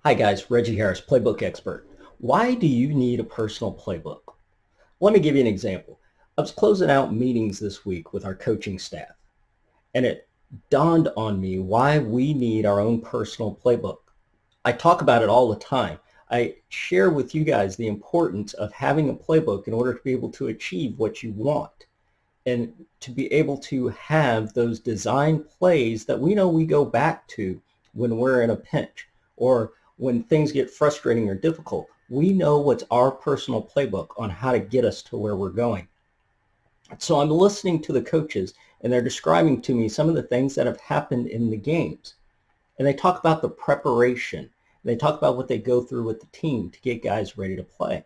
Hi guys, Reggie Harris, Playbook Expert. Why do you need a personal playbook? Let me give you an example. I was closing out meetings this week with our coaching staff, and it dawned on me why we need our own personal playbook. I talk about it all the time. I share with you guys the importance of having a playbook in order to be able to achieve what you want and to be able to have those design plays that we know we go back to when we're in a pinch or when things get frustrating or difficult. We know what's our personal playbook on how to get us to where we're going. So I'm listening to the coaches and they're describing to me some of the things that have happened in the games. And they talk about the preparation. They talk about what they go through with the team to get guys ready to play.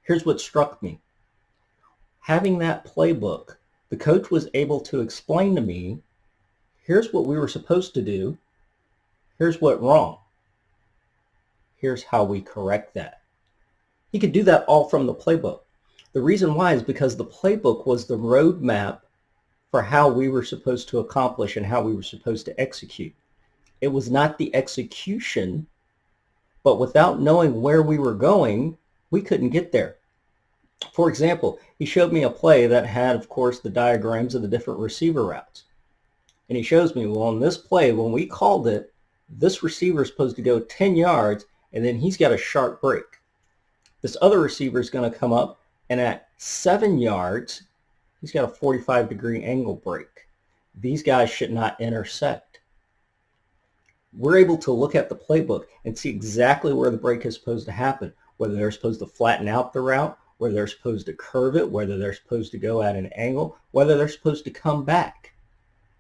Here's what struck me. Having that playbook, the coach was able to explain to me, here's what we were supposed to do, here's what wrong, here's how we correct that. He could do that all from the playbook. The reason why is because the playbook was the roadmap for how we were supposed to accomplish and how we were supposed to execute. It was not the execution, but without knowing where we were going, we couldn't get there. For example, he showed me a play that had, of course, the diagrams of the different receiver routes. And he shows me, well, in this play, when we called it, this receiver is supposed to go 10 yards, and then he's got a sharp break. This other receiver is going to come up, and at 7 yards, he's got a 45-degree angle break. These guys should not intersect. We're able to look at the playbook and see exactly where the break is supposed to happen, whether they're supposed to flatten out the route, whether they're supposed to curve it, whether they're supposed to go at an angle, whether they're supposed to come back.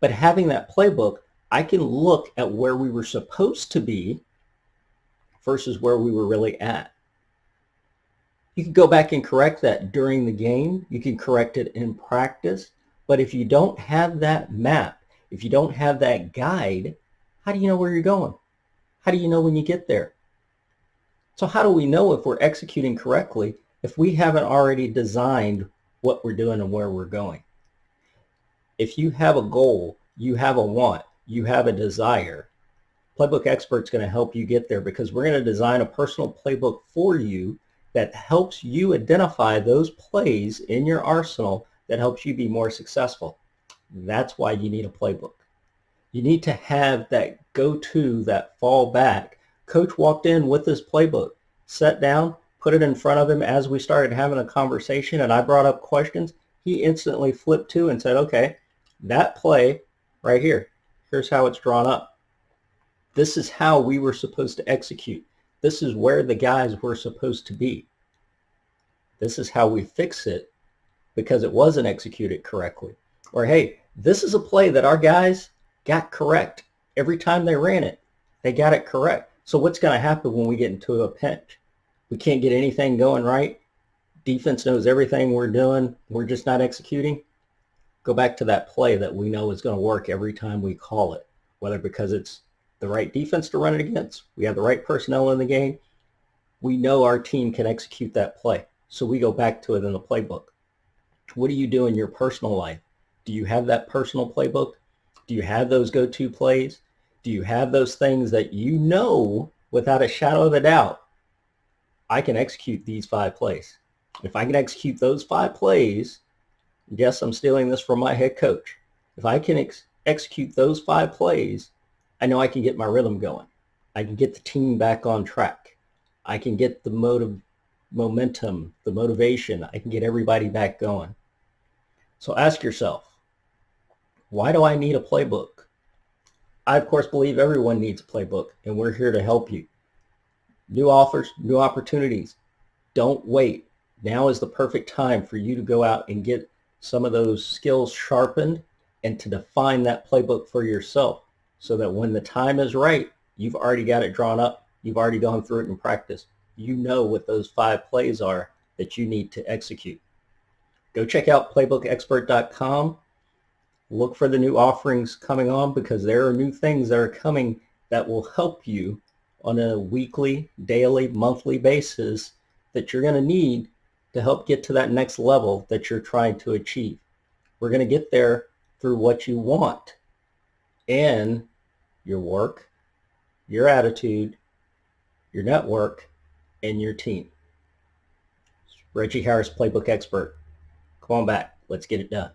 But having that playbook, I can look at where we were supposed to be versus where we were really at. You can go back and correct that during the game. You can correct it in practice. But if you don't have that map, if you don't have that guide, how do you know where you're going? How do you know when you get there? So how do we know if we're executing correctly if we haven't already designed what we're doing and where we're going? If you have a goal, you have a want, you have a desire, Playbook Expert's going to help you get there because we're going to design a personal playbook for you that helps you identify those plays in your arsenal that helps you be more successful. That's why you need a playbook. You need to have that go-to, that fallback. Coach walked in with his playbook, sat down, put it in front of him as we started having a conversation and I brought up questions. He instantly flipped to and said, okay, that play right here, here's how it's drawn up. This is how we were supposed to execute. This is where the guys were supposed to be. This is how we fix it because it wasn't executed correctly. Or, hey, this is a play that our guys got correct. Every time they ran it, they got it correct. So what's going to happen when we get into a pinch? We can't get anything going right. Defense knows everything we're doing. We're just not executing. Go back to that play that we know is going to work every time we call it, whether because it's the right defense to run it against, we have the right personnel in the game, we know our team can execute that play. So we go back to it in the playbook. What do you do in your personal life? Do you have that personal playbook? Do you have those go-to plays? Do you have those things that you know without a shadow of a doubt, I can execute these 5 plays? If I can execute those 5 plays, yes, I'm stealing this from my head coach. If I can execute those 5 plays, I know I can get my rhythm going. I can get the team back on track. I can get the momentum, the motivation. I can get everybody back going. So ask yourself, why do I need a playbook? I, of course, believe everyone needs a playbook, and we're here to help you. New offers, new opportunities. Don't wait. Now is the perfect time for you to go out and get some of those skills sharpened and to define that playbook for yourself so that when the time is right, you've already got it drawn up. You've already gone through it in practice. You know what those 5 plays are that you need to execute. Go check out playbookexpert.com. Look for the new offerings coming on because there are new things that are coming that will help you on a weekly, daily, monthly basis that you're going to need to help get to that next level that you're trying to achieve. We're going to get there through what you want and your work, your attitude, your network, and your team. Reggie Harris, Playbook Expert. Come on back. Let's get it done.